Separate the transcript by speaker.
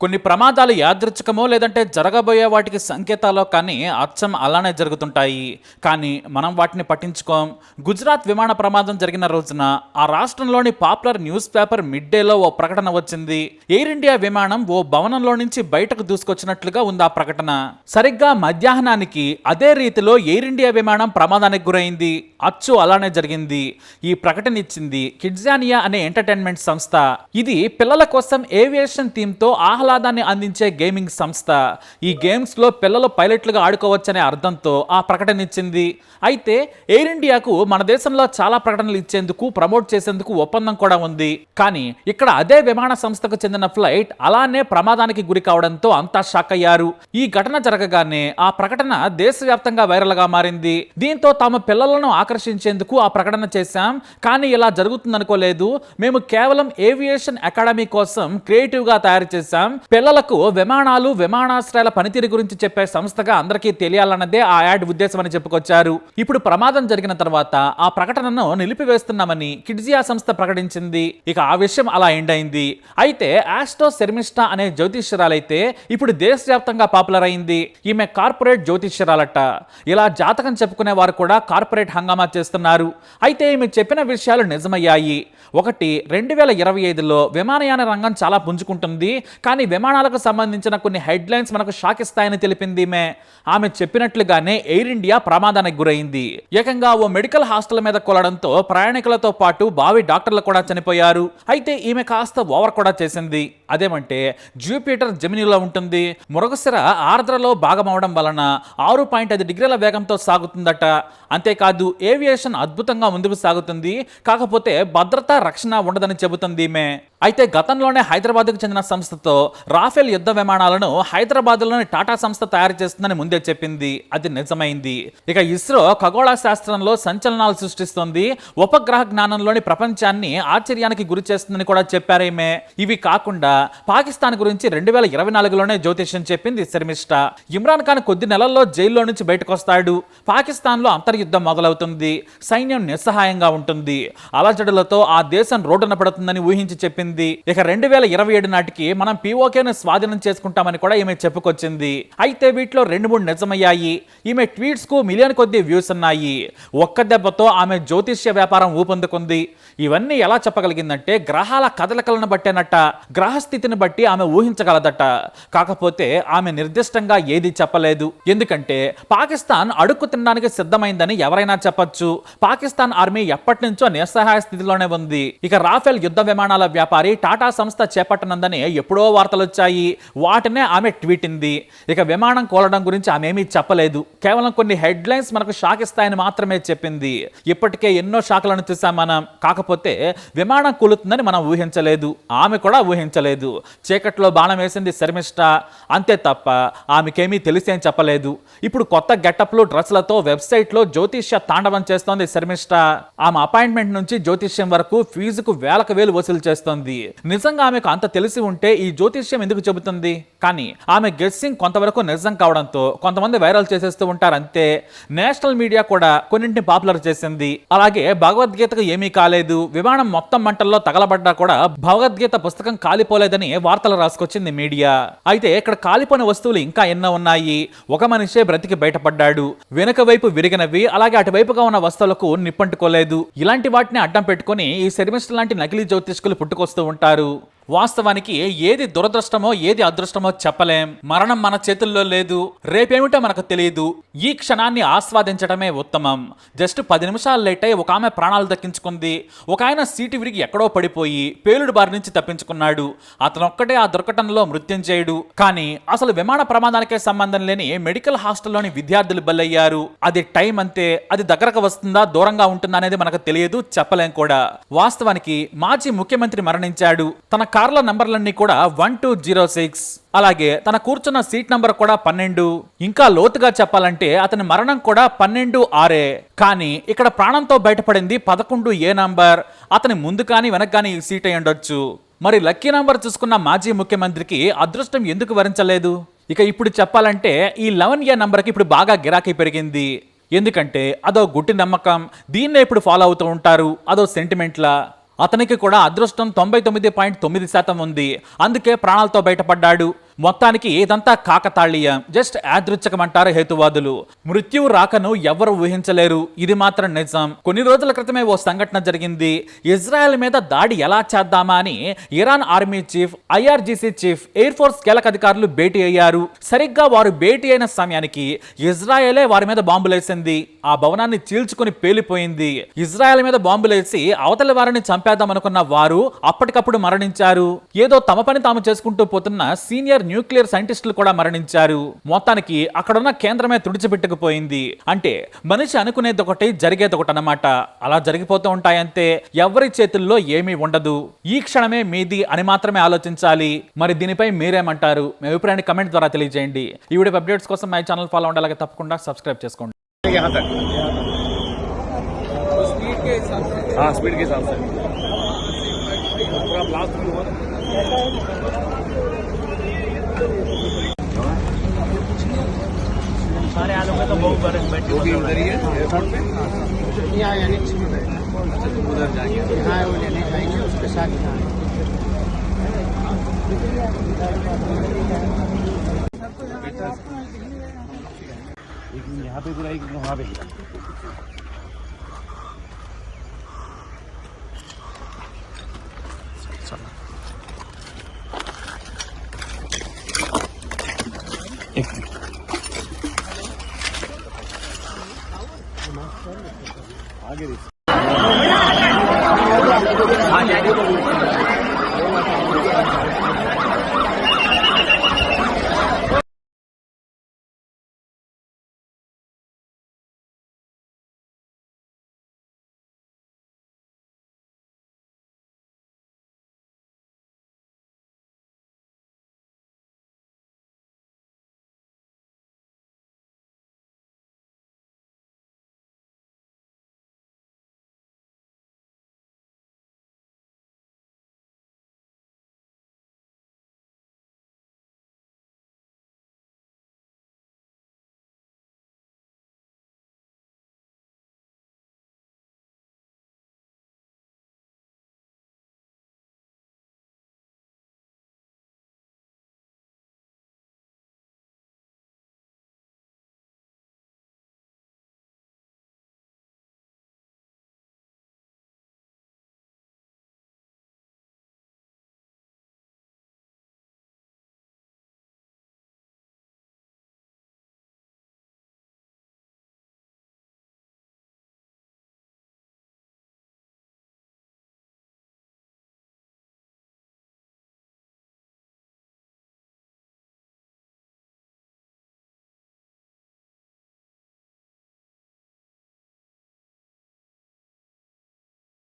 Speaker 1: కొన్ని ప్రమాదాలు యాదృచ్ఛికమో లేదంటే జరగబోయే వాటికి సంకేతాలో కానీ అచ్చం అలానే జరుగుతుంటాయి. కానీ మనం వాటిని పట్టించుకోం. గుజరాత్ విమాన ప్రమాదం జరిగిన రోజున ఆ రాష్ట్రంలోని పాపులర్ న్యూస్ పేపర్ మిడ్ డేలో ఓ ప్రకటన వచ్చింది. ఎయిర్ ఇండియా విమానం ఓ భవనంలో నుంచి బయటకు దూసుకొచ్చినట్లుగా ఉంది ఆ ప్రకటన. సరిగ్గా మధ్యాహ్నానికి అదే రీతిలో ఎయిర్ ఇండియా విమానం ప్రమాదానికి గురైంది. అచ్చు అలానే జరిగింది. ఈ ప్రకటన ఇచ్చింది కిడ్జానియా అనే ఎంటర్టైన్మెంట్ సంస్థ. ఇది పిల్లల కోసం ఏవియేషన్ థీమ్తో ఆహ్లాదాన్ని అందించే గేమింగ్ సంస్థ. ఈ గేమ్స్ లో పిల్లలు పైలట్లుగా ఆడుకోవచ్చనే అర్థంతో ఆ ప్రకటన ఇచ్చింది. అయితే ఎయిర్ ఇండియాకు మన దేశంలో చాలా ప్రకటనలు ఇచ్చేందుకు ప్రమోట్ చేసేందుకు ఒప్పందం కూడా ఉంది. కానీ ఇక్కడ అదే విమాన సంస్థకు చెందిన ఫ్లైట్ అలానే ప్రమాదానికి గురి కావడంతో అంతా షాక్ అయ్యారు. ఈ ఘటన జరగగానే ఆ ప్రకటన దేశవ్యాప్తంగా వైరల్ గా మారింది. దీంతో తాము పిల్లలను ఆకర్షించేందుకు ఆ ప్రకటన చేశాం, కానీ ఇలా జరుగుతుందనుకోలేదు. మేము కేవలం ఏవియేషన్ అకాడమీ కోసం క్రియేటివ్ గా తయారు చేశాం. పిల్లలకు విమానాలు విమానాశ్రయాల పనితీరు గురించి చెప్పే సంస్థగా అందరికీ తెలియాలన్నదే ఆ యాడ్ ఉద్దేశం అని చెప్పుకొచ్చారు. ఇప్పుడు ప్రమాదం జరిగిన తర్వాత ఆ ప్రకటనను నిలిపివేస్తున్నామని కిడ్జియా సంస్థ ప్రకటించింది. ఇక ఆ విషయం అలా ఎండ్ అయింది. అయితే ఆస్ట్రో శర్మిష్ఠా అనే జ్యోతిష్యురాలైతే ఇప్పుడు దేశవ్యాప్తంగా పాపులర్ అయింది. ఈమె కార్పొరేట్ జ్యోతిష్యురాలట. ఇలా జాతకం చెప్పుకునే వారు కూడా కార్పొరేట్ హంగామా చేస్తున్నారు. అయితే ఈమె చెప్పిన విషయాలు నిజమయ్యాయి. ఒకటి, 2025లో విమానయాన రంగం చాలా పుంజుకుంటుంది, కానీ విమానాలకు సంబంధించిన కొన్ని హెడ్లైన్స్ మనకు షాక్ ఇస్తాయని తెలిపింది. ఆమె చెప్పినట్లుగానే ఎయిర్ ఇండియా ప్రమాదానికి గురైంది. ఏకంగా ఓ మెడికల్ హాస్టల్ మీద కొలడంతో ప్రయాణికులతో పాటు భావి డాక్టర్లు కూడా చనిపోయారు. అయితే ఈమె కాస్త ఓవర్ కూడా చేసింది. అదేమంటే జూపిటర్ జెమినీలో ఉంటుంది. మృగశిర ఆర్ద్రలో భాగమవడం వలన 6.5 డిగ్రీల వేగంతో సాగుతుందట. అంతేకాదు ఏవియేషన్ అద్భుతంగా ముందుకు సాగుతుంది, కాకపోతే భద్రత రక్షణ ఉండదని చెబుతుంది ఈమె. అయితే గతంలోనే హైదరాబాద్కు చెందిన సంస్థతో రాఫెల్ యుద్ధ విమానాలను హైదరాబాద్లోని టాటా సంస్థ తయారు చేస్తుందని ముందే చెప్పింది. అది నిజమైంది. ఇక ఇస్రో ఖగోళ శాస్త్రంలో సంచలనాలు సృష్టిస్తుంది, ఉపగ్రహ జ్ఞానంలోని ప్రపంచాన్ని ఆశ్చర్యానికి గురి చేస్తుందని కూడా చెప్పారేమే. ఇవి కాకుండా పాకిస్తాన్ గురించి 2024లోనే జ్యోతిష్యం చెప్పింది శర్మిష్ఠా. ఇమ్రాన్ ఖాన్ కొద్ది నెలల్లో జైల్లో నుంచి బయటకు వస్తాడు. పాకిస్తాన్లో అంతర్యుద్ధం మొదలవుతుంది. సైన్యం నిస్సహాయంగా ఉంటుంది. అలజడులతో ఆ దేశం రోడ్డున పడుతుందని ఊహించి చెప్పింది. ఇక 2027 నాటికి మనం పీఓకేను స్వాధీనం చేసుకుంటామని కూడా ఈమె చెప్పుకొచ్చింది. అయితే వీటిలో 2-3 నిజమయ్యాయి. ఈమె ట్వీట్స్ కు మిలియన్ కొద్ది వ్యూస్ ఉన్నాయి. ఒక్క దెబ్బతో ఆమె జ్యోతిష్య వ్యాపారం ఊపందుకుంది. ఇవన్నీ ఎలా చెప్పగలిగిందంటే గ్రహాల కదలికలను బట్టేనట. గ్రహస్థితిని బట్టి ఆమె ఊహించగలదట. కాకపోతే ఆమె నిర్దిష్టంగా ఏది చెప్పలేదు. ఎందుకంటే పాకిస్తాన్ అడుక్కు తినడానికి సిద్ధమైందని ఎవరైనా చెప్పొచ్చు. పాకిస్తాన్ ఆర్మీ ఎప్పటి నుంచో నిస్సహాయ స్థితిలోనే ఉంది. ఇక రాఫెల్ యుద్ధ విమానాల వ్యాపారి టాటా సంస్థ చేపట్టనందని ఎప్పుడో వార్తలు వచ్చాయి. వాటినే ఆమె ట్వీటింది. ఇక విమానం కోలడం గురించి ఆమె ఏమీ చెప్పలేదు. కేవలం కొన్ని హెడ్లైన్స్ మనకు షాక్ ఇస్తాయని మాత్రమే చెప్పింది. ఇప్పటికే ఎన్నో షాకులను చూసాం మనం. కాకపోతే విమానం కూలుతుందని మనం ఊహించలేదు. ఆమె కూడా ఊహించలేదు. చీకట్లో బాణం వేసింది శర్మిష్ఠా, అంతే తప్ప ఆమెకేమీ తెలిసేం చెప్పలేదు. ఇప్పుడు కొత్త గెటప్లు డ్రెస్లతో వెబ్సైట్లో జ్యోతిష్య తాండవం చేస్తోంది శర్మిష్ఠా. ఆమె అపాయింట్మెంట్ నుంచి జ్యోతిష్యం వరకు ఫీజుకు వేలకు వేలు వసూలు చేస్తోంది. నిజంగా ఆమెకు అంత తెలిసి ఉంటే ఈ జ్యోతిష్యం ఎందుకు చెబుతుంది? కానీ ఆమె గెస్సింగ్ కొంతవరకు నిజం కావడంతో కొంతమంది వైరల్ చేసేస్తూ ఉంటారు అంతే. నేషనల్ మీడియా కూడా కొన్నింటిని పాపులర్ చేసింది. అలాగే భగవద్గీతకు ఏమీ కాలేదు, విమానం మొత్తం మంటల్లో తగలబడ్డా కూడా భగవద్గీత పుస్తకం కాలిపోలేదని వార్తలు రాసుకొచ్చింది మీడియా. అయితే ఇక్కడ కాలిపోయిన వస్తువులు ఇంకా ఎన్నో ఉన్నాయి. ఒక మనిషే బ్రతికి బయటపడ్డాడు. వెనుక వైపు విరిగినవి, అలాగే అటువైపుగా ఉన్న వస్తువులకు నిప్పంటుకోలేదు. ఇలాంటి వాటిని అడ్డం పెట్టుకుని ఈ శర్మిష్ఠ లాంటి నకిలీ జ్యోతిష్కులు పుట్టుకొస్తూ ఉంటారు. వాస్తవానికి ఏది దురదృష్టమో ఏది అదృష్టమో చెప్పలేం. మరణం మన చేతుల్లో లేదు. రేపేమిటో మనకు తెలియదు. ఈ క్షణాన్ని ఆస్వాదించడమే ఉత్తమం. జస్ట్ 10 నిమిషాలు లేట్ అయి ఒక ఆమె ప్రాణాలు దక్కించుకుంది. ఒక ఆయన సీటు విరిగి ఎక్కడో పడిపోయి పేలుడు బారి నుంచి తప్పించుకున్నాడు. అతను ఒక్కటే ఆ దుర్ఘటనలో మృత్యుంజయుడు. కానీ అసలు విమాన ప్రమాదానికే సంబంధం లేని మెడికల్ హాస్టల్లోని విద్యార్థులు బలయ్యారు. అది టైం అంతే. అది దగ్గరకు వస్తుందా దూరంగా ఉంటుందా అనేది మనకు తెలియదు, చెప్పలేం కూడా. వాస్తవానికి మాజీ ముఖ్యమంత్రి మరణించాడు. తన కార్ల నంబర్లన్నీ కూడా 1206. అలాగే తన కూర్చున్న సీట్ నంబర్ కూడా 12. ఇంకా లోతుగా చెప్పాలంటే అతని మరణం కూడా 12/6. కానీ ఇక్కడ ప్రాణంతో బయటపడింది 11A నంబర్. అతని ముందు కానీ వెనక కానీ ఈ సీట్ అయి ఉండొచ్చు. మరి లక్కీ నంబర్ చూసుకున్న మాజీ ముఖ్యమంత్రికి అదృష్టం ఎందుకు వరించలేదు? ఇక ఇప్పుడు చెప్పాలంటే ఈ 11A నంబర్కి ఇప్పుడు బాగా గిరాకీ పెరిగింది. ఎందుకంటే అదో గుట్టి నమ్మకం. దీన్నే ఇప్పుడు ఫాలో అవుతూ ఉంటారు. అదో సెంటిమెంట్లా. అతనికి కూడా అదృష్టం 99.9% ఉంది. అందుకే ప్రాణాలతో బయటపడ్డాడు. మొత్తానికి ఏదంతా కాకతాళీయం, జస్ట్ యాదృచ్ఛికమంటారు హేతువాదులు. మృత్యువు రాకను ఎవరు ఊహించలేరు, ఇది మాత్రం నిజం. కొన్ని రోజుల క్రితమే ఓ సంఘటన జరిగింది. ఇజ్రాయెల్ మీద దాడి ఎలా చేద్దామా అని Iran army chief, IRGC chief, air force కీలక అధికారులు భేటీ అయ్యారు. సరిగ్గా వారు భేటీ అయిన సమయానికి ఇజ్రాయెలే వారి మీద బాంబులేసింది. ఆ భవనాన్ని చీల్చుకుని పేలిపోయింది. ఇజ్రాయెల్ మీద బాంబులేసి అవతలి వారిని చంపేద్దామనుకున్న వారు అప్పటికప్పుడు మరణించారు. ఏదో తమ పని తాము చేసుకుంటూ పోతున్న సీనియర్ న్యూక్లియర్ సైంటిస్టులు కూడా మరణించారు. మొత్తానికి అక్కడున్న కేంద్రమే తుడిచిపెట్టుకుపోయింది. అంటే మనిషి అనుకునేది ఒకటి, జరిగేది ఒకటి అన్నమాట. అలా జరిగిపోతూ ఉంటాయంతే. ఎవరి చేతుల్లో ఏమీ ఉండదు. ఈ క్షణమే మీది అని మాత్రమే ఆలోచించాలి. మరి దీనిపై మీరేమంటారు? మీ అభిప్రాయాన్ని కమెంట్ ద్వారా తెలియజేయండి. ఈ వీడియో అప్డేట్స్ కోసం మై ఛానల్ ఫాలో అవ్వండి, అలాగే తప్పకుండా సబ్స్క్రైబ్ చేసుకోండి.
Speaker 2: स्पीड के हिसाब से पूरा ब्लास्ट भी हुआ। सारे आलू में तो बहुत बड़े बैठे उधर ही है एयरपोर्ट पे। यहाँ यानी उधर जाएंगे, हाँ वो लेने जाएंगे उसके साथ। यहाँ पे पूरा एक वहाँ पे आगे